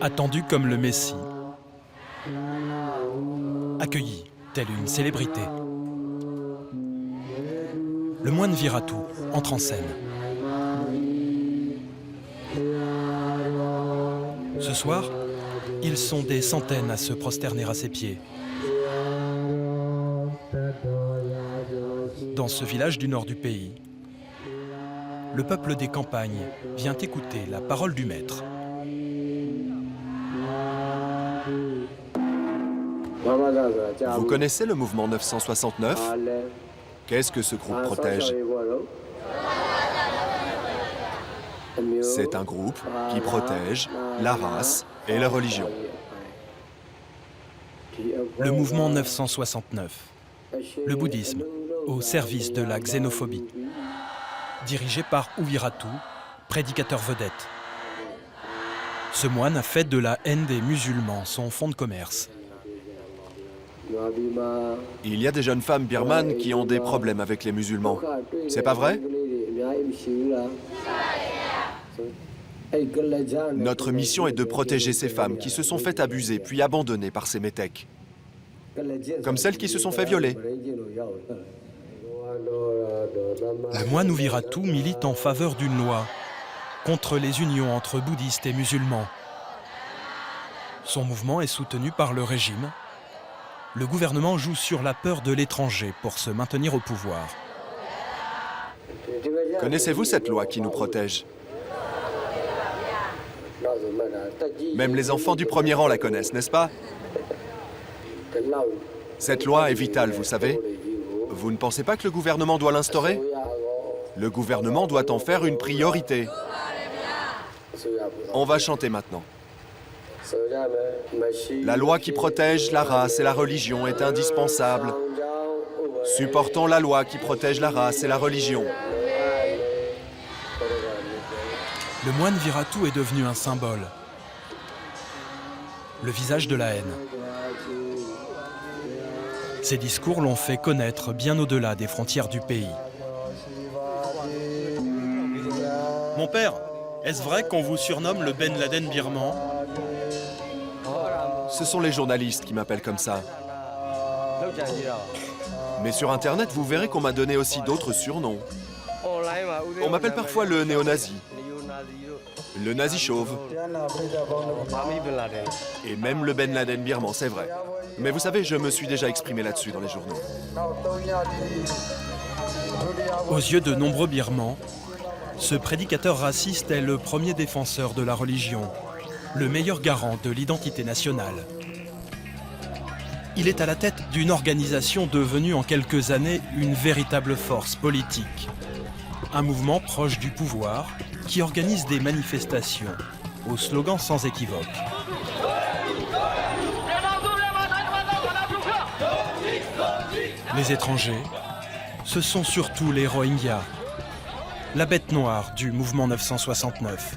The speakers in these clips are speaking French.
Attendu comme le Messie, accueilli tel une célébrité, le moine Viratu entre en scène. Ce soir, ils sont des centaines à se prosterner à ses pieds. Dans ce village du nord du pays, le peuple des campagnes vient écouter la parole du maître. Vous connaissez le mouvement 969 ? Qu'est-ce que ce groupe protège ? C'est un groupe qui protège la race et la religion. Le mouvement 969, le bouddhisme au service de la xénophobie, dirigé par U Viratu, prédicateur vedette. Ce moine a fait de la haine des musulmans son fonds de commerce. Il y a des jeunes femmes birmanes qui ont des problèmes avec les musulmans. C'est pas vrai ? Notre mission est de protéger ces femmes qui se sont fait abuser puis abandonner par ces métèques. Comme celles qui se sont fait violer. Le moine U Viratu milite en faveur d'une loi contre les unions entre bouddhistes et musulmans. Son mouvement est soutenu par le régime. Le gouvernement joue sur la peur de l'étranger pour se maintenir au pouvoir. Connaissez-vous cette loi qui nous protège ? Même les enfants du premier rang la connaissent, n'est-ce pas ? Cette loi est vitale, vous savez. Vous ne pensez pas que le gouvernement doit l'instaurer ? Le gouvernement doit en faire une priorité. On va chanter maintenant. La loi qui protège la race et la religion est indispensable. Supportons la loi qui protège la race et la religion. Le moine Viratu est devenu un symbole. Le visage de la haine. Ses discours l'ont fait connaître bien au-delà des frontières du pays. Mon père, est-ce vrai qu'on vous surnomme le Ben Laden birman ? Ce sont les journalistes qui m'appellent comme ça. Mais sur Internet, vous verrez qu'on m'a donné aussi d'autres surnoms. On m'appelle parfois le néo-nazi, le nazi chauve, et même le Ben Laden birman, c'est vrai. Mais vous savez, je me suis déjà exprimé là-dessus dans les journaux. Aux yeux de nombreux Birmans, ce prédicateur raciste est le premier défenseur de la religion, le meilleur garant de l'identité nationale. Il est à la tête d'une organisation devenue en quelques années une véritable force politique. Un mouvement proche du pouvoir qui organise des manifestations aux slogans sans équivoque. Les étrangers, ce sont surtout les Rohingyas, la bête noire du mouvement 969.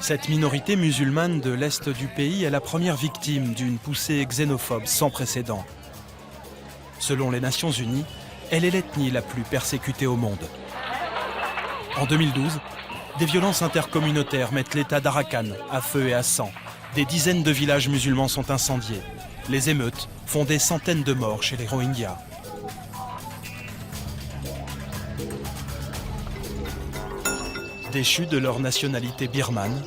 Cette minorité musulmane de l'Est du pays est la première victime d'une poussée xénophobe sans précédent. Selon les Nations Unies, elle est l'ethnie la plus persécutée au monde. En 2012, des violences intercommunautaires mettent l'État d'Arakan à feu et à sang. Des dizaines de villages musulmans sont incendiés. Les émeutes font des centaines de morts chez les Rohingyas. Déchus de leur nationalité birmane,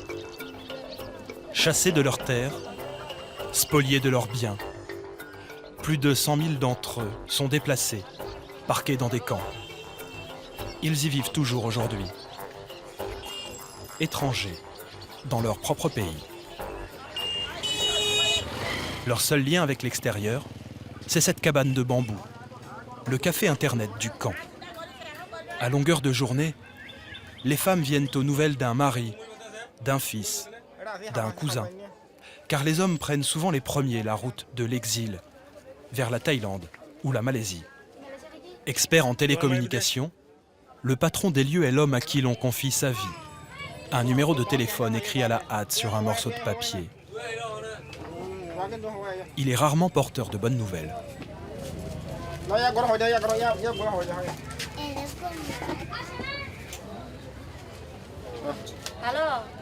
chassés de leurs terres, spoliés de leurs biens, plus de 100 000 d'entre eux sont déplacés, parqués dans des camps. Ils y vivent toujours aujourd'hui, étrangers dans leur propre pays. Leur seul lien avec l'extérieur, c'est cette cabane de bambou, le café internet du camp. À longueur de journée, les femmes viennent aux nouvelles d'un mari, d'un fils, d'un cousin. car les hommes prennent souvent les premiers la route de l'exil, vers la Thaïlande ou la Malaisie. Expert en télécommunications, le patron des lieux est l'homme à qui l'on confie sa vie. Un numéro de téléphone écrit à la hâte sur un morceau de papier. Il est rarement porteur de bonnes nouvelles.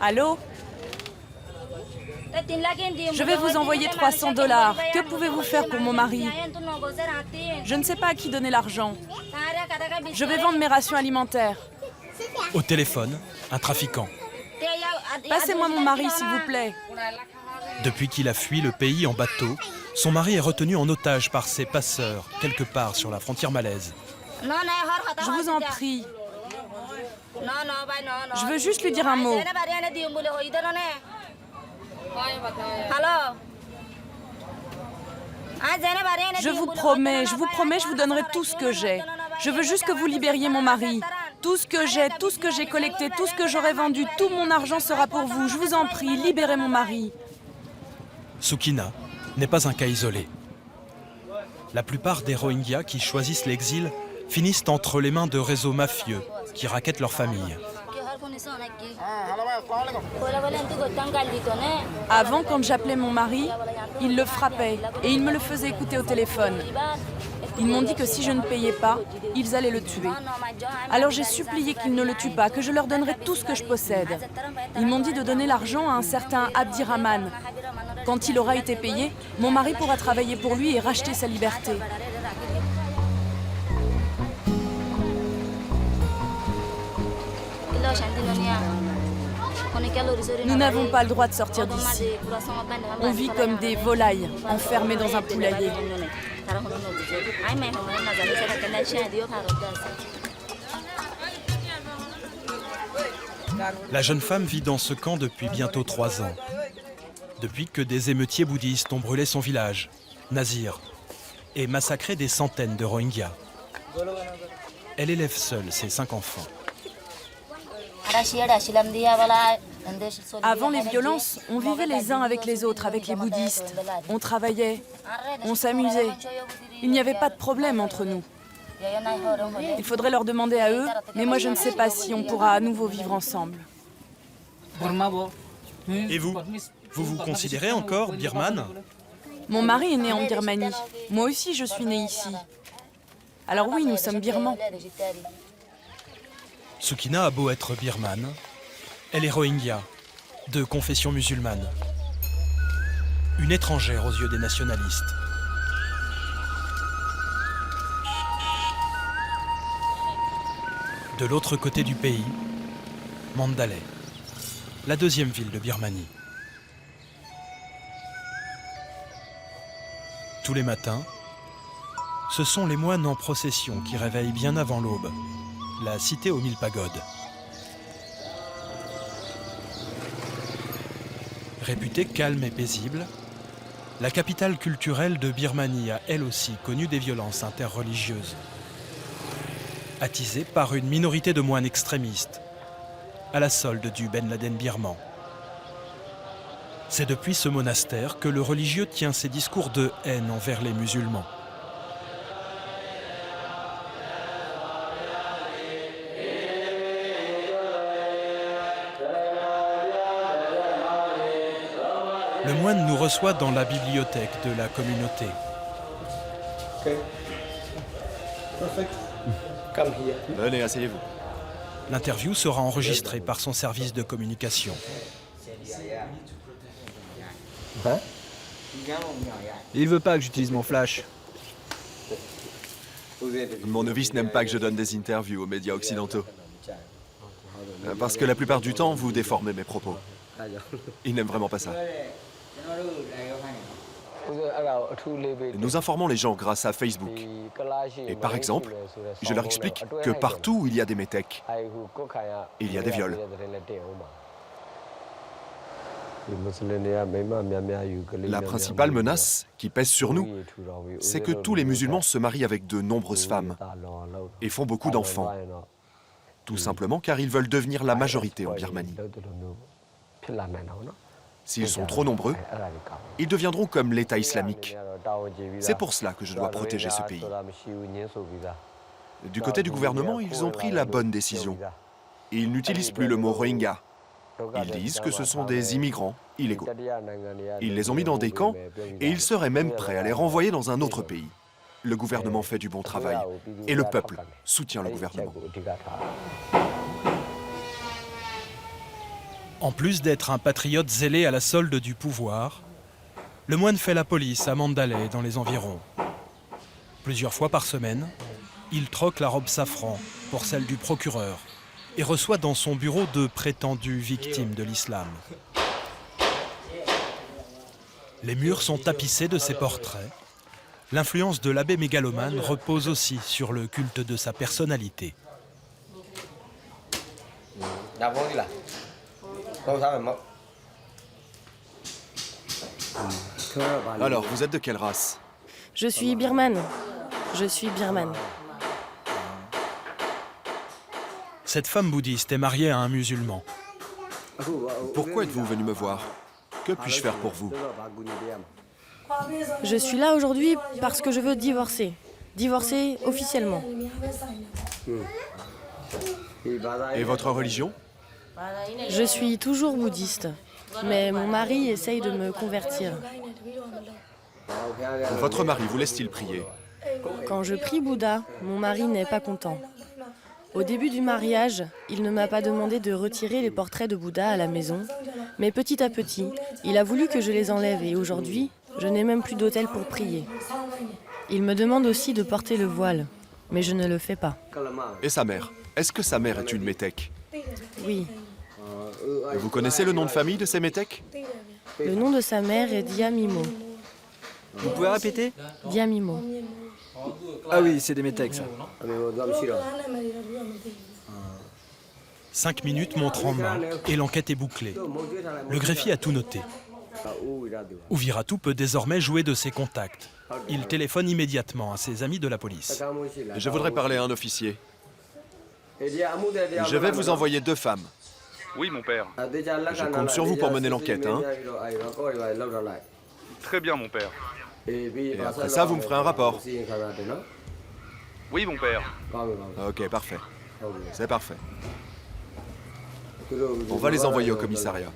Allô? Je vais vous envoyer 300 $. Que pouvez-vous faire pour mon mari? Je ne sais pas à qui donner l'argent. Je vais vendre mes rations alimentaires. Au téléphone, un trafiquant. Passez-moi mon mari, s'il vous plaît. Depuis qu'il a fui le pays en bateau, son mari est retenu en otage par ses passeurs, quelque part sur la frontière malaise. Je vous en prie. Je veux juste lui dire un mot. Je vous promets, je vous donnerai tout ce que j'ai. Je veux juste que vous libériez mon mari. Tout ce que j'ai collecté, tout ce que j'aurai vendu, tout mon argent sera pour vous. Je vous en prie, libérez mon mari. Sukina n'est pas un cas isolé. La plupart des Rohingyas qui choisissent l'exil finissent entre les mains de réseaux mafieux qui rackettent leur famille. Avant, quand j'appelais mon mari, il le frappait et il me le faisait écouter au téléphone. Ils m'ont dit que si je ne payais pas, ils allaient le tuer. Alors j'ai supplié qu'ils ne le tuent pas, que je leur donnerais tout ce que je possède. Ils m'ont dit de donner l'argent à un certain Abdirahman. Quand il aura été payé, mon mari pourra travailler pour lui et racheter sa liberté. Nous n'avons pas le droit de sortir d'ici. On vit comme des volailles, enfermées dans un poulailler. La jeune femme vit dans ce camp depuis bientôt 3 ans. Depuis que des émeutiers bouddhistes ont brûlé son village, Nazir, et massacré des centaines de Rohingyas. Elle élève seule ses 5 enfants. Avant les violences, on vivait les uns avec les autres, avec les bouddhistes. On travaillait, on s'amusait. Il n'y avait pas de problème entre nous. Il faudrait leur demander à eux, mais moi je ne sais pas si on pourra à nouveau vivre ensemble. Et vous? Vous vous considérez encore birmane? Mon mari est né en Birmanie. Moi aussi je suis née ici. Alors oui, nous sommes birmans. Sukina a beau être birmane, elle est Rohingya, de confession musulmane. Une étrangère aux yeux des nationalistes. De l'autre côté du pays, Mandalay, la deuxième ville de Birmanie. Tous les matins, ce sont les moines en procession qui réveillent bien avant l'aube la cité aux 1000 pagodes. Réputée calme et paisible, la capitale culturelle de Birmanie a elle aussi connu des violences interreligieuses. Attisée par une minorité de moines extrémistes, à la solde du Ben Laden birman. C'est depuis ce monastère que le religieux tient ses discours de haine envers les musulmans. Le moine nous reçoit dans la bibliothèque de la communauté. Venez, asseyez-vous. L'interview sera enregistrée par son service de communication. Il veut pas que j'utilise mon flash. Mon novice n'aime pas que je donne des interviews aux médias occidentaux. Parce que la plupart du temps, vous déformez mes propos. Il n'aime vraiment pas ça. Nous informons les gens grâce à Facebook. Et par exemple, je leur explique que partout où il y a des métèques, il y a des viols. La principale menace qui pèse sur nous, c'est que tous les musulmans se marient avec de nombreuses femmes et font beaucoup d'enfants. Tout simplement car ils veulent devenir la majorité en Birmanie. S'ils sont trop nombreux, ils deviendront comme l'État islamique. C'est pour cela que je dois protéger ce pays. Du côté du gouvernement, ils ont pris la bonne décision. Ils n'utilisent plus le mot Rohingya. Ils disent que ce sont des immigrants illégaux. Ils les ont mis dans des camps et ils seraient même prêts à les renvoyer dans un autre pays. Le gouvernement fait du bon travail et le peuple soutient le gouvernement. En plus d'être un patriote zélé à la solde du pouvoir, le moine fait la police à Mandalay et dans les environs. Plusieurs fois par semaine, il troque la robe safran pour celle du procureur et reçoit dans son bureau de prétendues victimes de l'islam. Les murs sont tapissés de ses portraits. L'influence de l'abbé mégalomane repose aussi sur le culte de sa personnalité. Alors, vous êtes de quelle race? Je suis birmane. Je suis birmane. Cette femme bouddhiste est mariée à un musulman. Pourquoi êtes-vous venu me voir? Que puis-je faire pour vous? Je suis là aujourd'hui parce que je veux divorcer. Divorcer officiellement. Et votre religion? Je suis toujours bouddhiste, mais mon mari essaye de me convertir. Votre mari vous laisse-t-il prier? Quand je prie Bouddha, mon mari n'est pas content. Au début du mariage, il ne m'a pas demandé de retirer les portraits de Bouddha à la maison, mais petit à petit, il a voulu que je les enlève et aujourd'hui, je n'ai même plus d'autel pour prier. Il me demande aussi de porter le voile, mais je ne le fais pas. Et sa mère? Est-ce que sa mère est une métèque? Oui. Vous connaissez le nom de famille de ces métèques? Le nom de sa mère est Diamimo. Vous pouvez répéter? Diamimo. Ah oui, c'est des métèques, ça. 5 minutes montre en main et l'enquête est bouclée. Le greffier a tout noté. Ouviratu peut désormais jouer de ses contacts. Il téléphone immédiatement à ses amis de la police. Je voudrais parler à un officier. Je vais vous envoyer 2 femmes. Oui, mon père. Je compte sur vous pour mener l'enquête, hein? Très bien, mon père. Et après ça, vous me ferez un rapport. Oui, mon père. Ok, parfait. C'est parfait. On va les envoyer au commissariat.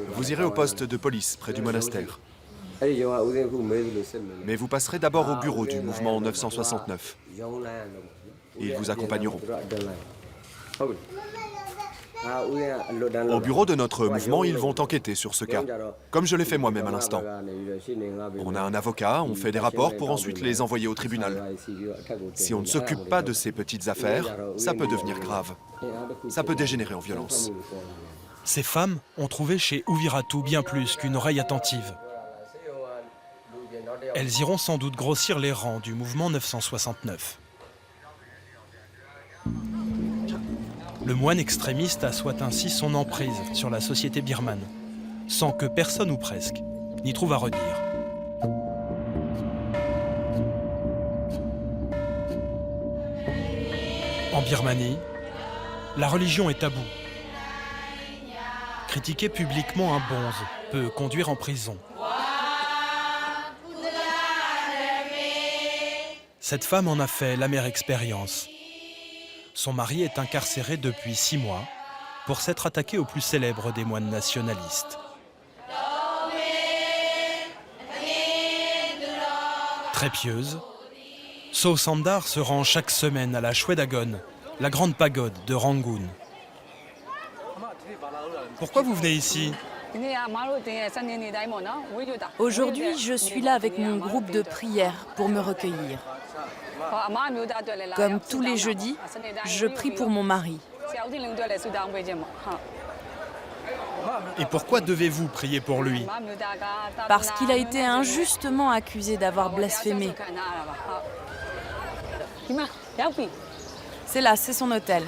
Vous irez au poste de police près du monastère. Mais vous passerez d'abord au bureau du mouvement 969. Ils vous accompagneront. Au bureau de notre mouvement, ils vont enquêter sur ce cas, comme je l'ai fait moi-même à l'instant. On a un avocat, on fait des rapports pour ensuite les envoyer au tribunal. Si on ne s'occupe pas de ces petites affaires, ça peut devenir grave. Ça peut dégénérer en violence. Ces femmes ont trouvé chez Ouviratu bien plus qu'une oreille attentive. Elles iront sans doute grossir les rangs du mouvement 969. Le moine extrémiste assoit ainsi son emprise sur la société birmane, sans que personne ou presque n'y trouve à redire. En Birmanie, la religion est taboue. Critiquer publiquement un bonze peut conduire en prison. Cette femme en a fait l'amère expérience. Son mari est incarcéré depuis 6 mois pour s'être attaqué au plus célèbre des moines nationalistes. Très pieuse, So Sandar se rend chaque semaine à la Shwedagon, la grande pagode de Rangoon. Pourquoi vous venez ici? Aujourd'hui, je suis là avec mon groupe de prière pour me recueillir. Comme tous les jeudis, je prie pour mon mari. Et pourquoi devez-vous prier pour lui? Parce qu'il a été injustement accusé d'avoir blasphémé. C'est là, c'est son hôtel.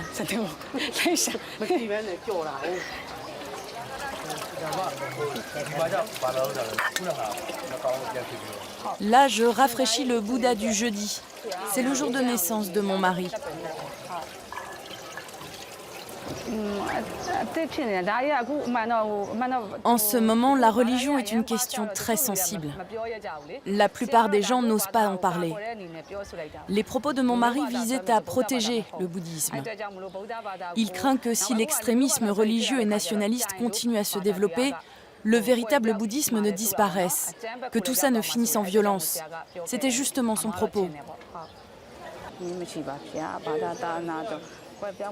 Là, je rafraîchis le Bouddha du jeudi. C'est le jour de naissance de mon mari. En ce moment, la religion est une question très sensible. La plupart des gens n'osent pas en parler. Les propos de mon mari visaient à protéger le bouddhisme. Il craint que si l'extrémisme religieux et nationaliste continue à se développer, le véritable bouddhisme ne disparaisse, que tout ça ne finisse en violence. C'était justement son propos.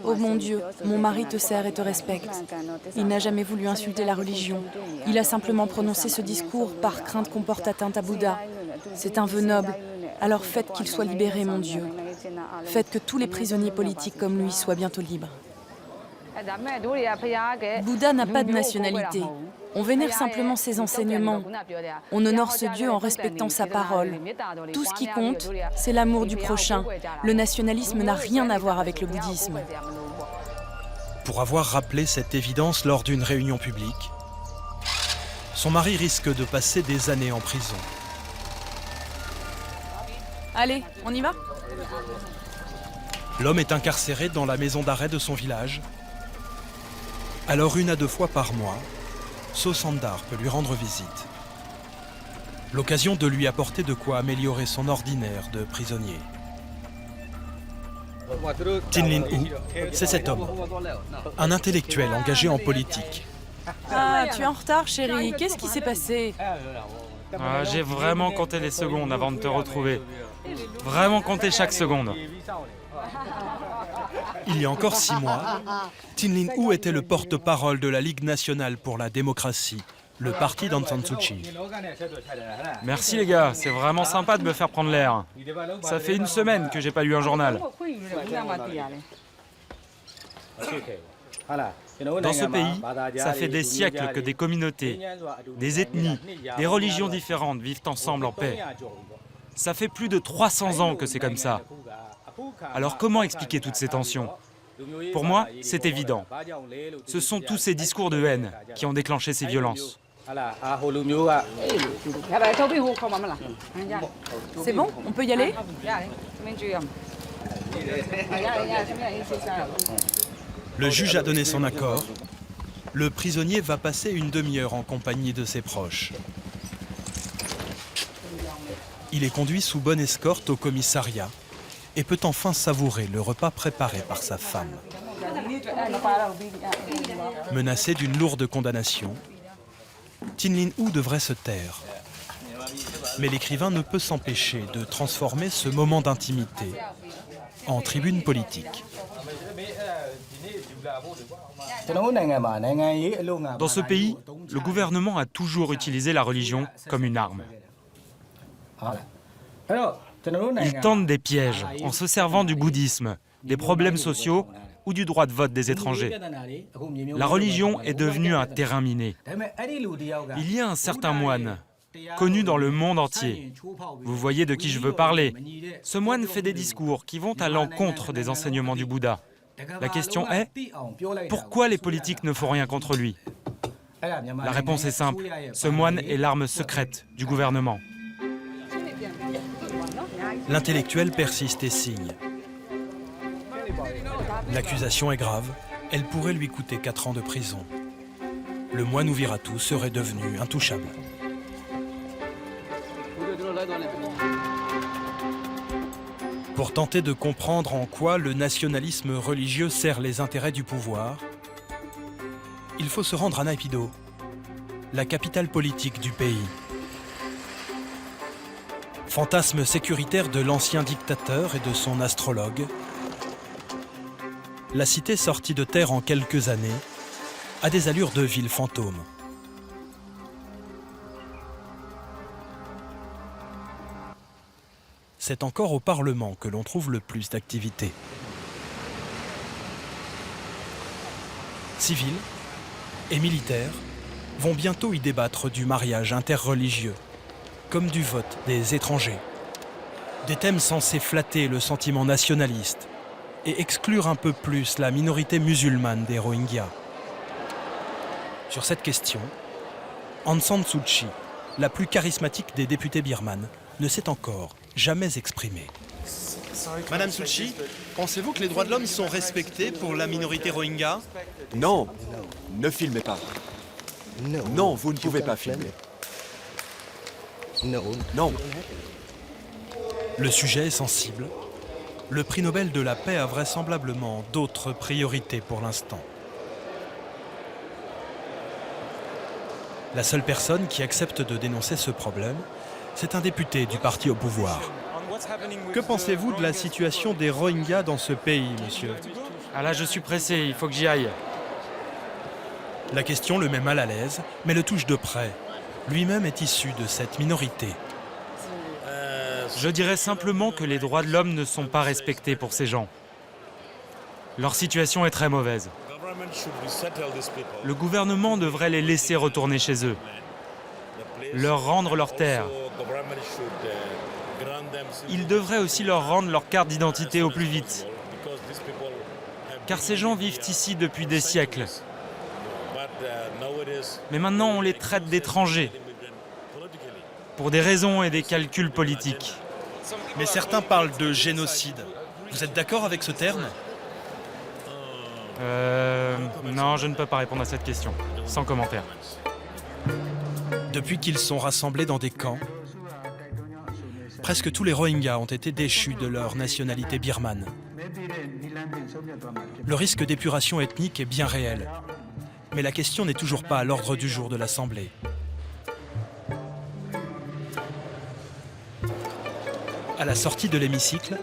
Oh mon Dieu, mon mari te sert et te respecte. Il n'a jamais voulu insulter la religion. Il a simplement prononcé ce discours par crainte qu'on porte atteinte à Bouddha. C'est un vœu noble. Alors faites qu'il soit libéré, mon Dieu. Faites que tous les prisonniers politiques comme lui soient bientôt libres. Bouddha n'a pas de nationalité. On vénère simplement ses enseignements. On honore ce Dieu en respectant sa parole. Tout ce qui compte, c'est l'amour du prochain. Le nationalisme n'a rien à voir avec le bouddhisme. Pour avoir rappelé cette évidence lors d'une réunion publique, son mari risque de passer des années en prison. Allez, on y va ? L'homme est incarcéré dans la maison d'arrêt de son village. Alors 1 à 2 fois par mois, Sosandar peut lui rendre visite. L'occasion de lui apporter de quoi améliorer son ordinaire de prisonnier. Tin Lin U, c'est cet homme, un intellectuel engagé en politique. Ah, tu es en retard, chérie. Qu'est-ce qui s'est passé ? J'ai vraiment compté les secondes avant de te retrouver. Vraiment compté chaque seconde. Il y a encore 6 mois, Tin Lin U était le porte-parole de la Ligue nationale pour la démocratie, le parti d'Aung San Suu Kyi. Merci les gars, c'est vraiment sympa de me faire prendre l'air. Ça fait 1 semaine que j'ai pas lu un journal. Dans ce pays, ça fait des siècles que des communautés, des ethnies, des religions différentes vivent ensemble en paix. Ça fait plus de 300 ans que c'est comme ça. Alors comment expliquer toutes ces tensions ? Pour moi, c'est évident. Ce sont tous ces discours de haine qui ont déclenché ces violences. C'est bon ? On peut y aller ? Le juge a donné son accord. Le prisonnier va passer une demi-heure en compagnie de ses proches. Il est conduit sous bonne escorte au commissariat et peut enfin savourer le repas préparé par sa femme. Menacé d'une lourde condamnation, Tin Lin U devrait se taire. Mais l'écrivain ne peut s'empêcher de transformer ce moment d'intimité en tribune politique. Dans ce pays, le gouvernement a toujours utilisé la religion comme une arme. Ils tentent des pièges en se servant du bouddhisme, des problèmes sociaux ou du droit de vote des étrangers. La religion est devenue un terrain miné. Il y a un certain moine, connu dans le monde entier. Vous voyez de qui je veux parler. Ce moine fait des discours qui vont à l'encontre des enseignements du Bouddha. La question est, pourquoi les politiques ne font rien contre lui ? La réponse est simple, ce moine est l'arme secrète du gouvernement. L'intellectuel persiste et signe. L'accusation est grave, elle pourrait lui coûter 4 ans de prison. Le moine Oviratu serait devenu intouchable. Pour tenter de comprendre en quoi le nationalisme religieux sert les intérêts du pouvoir, il faut se rendre à Naypyidaw, la capitale politique du pays. Fantasme sécuritaire de l'ancien dictateur et de son astrologue, la cité sortie de terre en quelques années a des allures de ville fantôme. C'est encore au Parlement que l'on trouve le plus d'activité. Civils et militaires vont bientôt y débattre du mariage interreligieux, comme du vote des étrangers. Des thèmes censés flatter le sentiment nationaliste et exclure un peu plus la minorité musulmane des Rohingyas. Sur cette question, Aung San Suu Kyi, la plus charismatique des députées birmanes, ne s'est encore jamais exprimée. Madame Suu Kyi, pensez-vous que les droits de l'homme sont respectés pour la minorité Rohingya? Non, ne filmez pas. Non, vous ne pouvez pas filmer. Non. Le sujet est sensible. Le prix Nobel de la paix a vraisemblablement d'autres priorités pour l'instant. La seule personne qui accepte de dénoncer ce problème, c'est un député du parti au pouvoir. Que pensez-vous de la situation des Rohingyas dans ce pays, monsieur? Ah là, je suis pressé, il faut que j'y aille. La question le met mal à l'aise, mais le touche de près. Lui-même est issu de cette minorité. Je dirais simplement que les droits de l'homme ne sont pas respectés pour ces gens. Leur situation est très mauvaise. Le gouvernement devrait les laisser retourner chez eux, leur rendre leurs terres. Il devrait aussi leur rendre leur carte d'identité au plus vite. Car ces gens vivent ici depuis des siècles. Mais maintenant, on les traite d'étrangers, pour des raisons et des calculs politiques. Mais certains parlent de génocide. Vous êtes d'accord avec ce terme? Non, je ne peux pas répondre à cette question, sans commentaire. Depuis qu'ils sont rassemblés dans des camps, presque tous les Rohingyas ont été déchus de leur nationalité birmane. Le risque d'épuration ethnique est bien réel, mais la question n'est toujours pas à l'ordre du jour de l'Assemblée. À la sortie de l'hémicycle,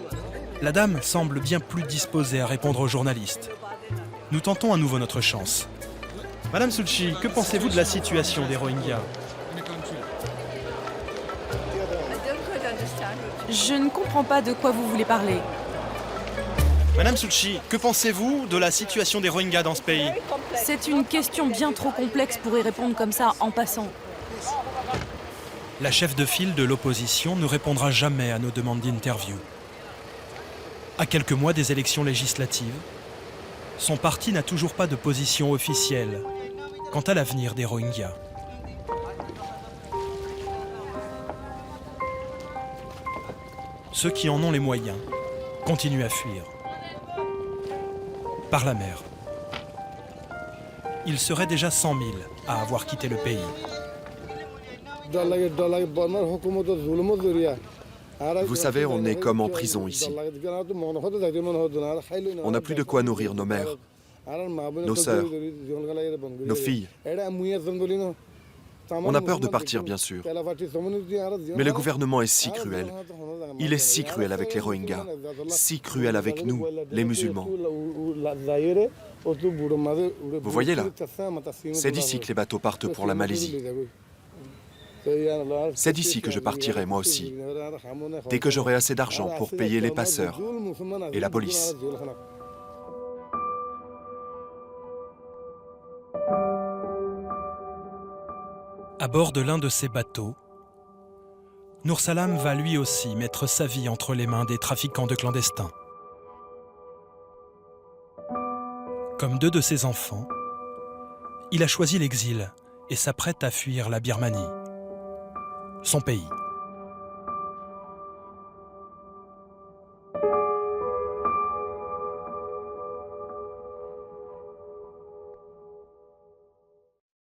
la dame semble bien plus disposée à répondre aux journalistes. Nous tentons à nouveau notre chance. Madame Suu Kyi, que pensez-vous de la situation des Rohingyas? Je ne comprends pas de quoi vous voulez parler. Madame Suu Kyi, que pensez-vous de la situation des Rohingyas dans ce pays? C'est une question bien trop complexe pour y répondre comme ça en passant. La chef de file de l'opposition ne répondra jamais à nos demandes d'interview. À quelques mois des élections législatives, son parti n'a toujours pas de position officielle quant à l'avenir des Rohingyas. Ceux qui en ont les moyens continuent à fuir. Par la mer. Il serait déjà 100 000 à avoir quitté le pays. Vous savez, on est comme en prison ici. On n'a plus de quoi nourrir nos mères, nos sœurs, nos filles. On a peur de partir, bien sûr. Mais le gouvernement est si cruel. Il est si cruel avec les Rohingyas, si cruel avec nous, les musulmans. Vous voyez là, c'est d'ici que les bateaux partent pour la Malaisie. C'est d'ici que je partirai, moi aussi, dès que j'aurai assez d'argent pour payer les passeurs et la police. À bord de l'un de ces bateaux, Nur Salam va lui aussi mettre sa vie entre les mains des trafiquants de clandestins. Comme deux de ses enfants, il a choisi l'exil et s'apprête à fuir la Birmanie, son pays.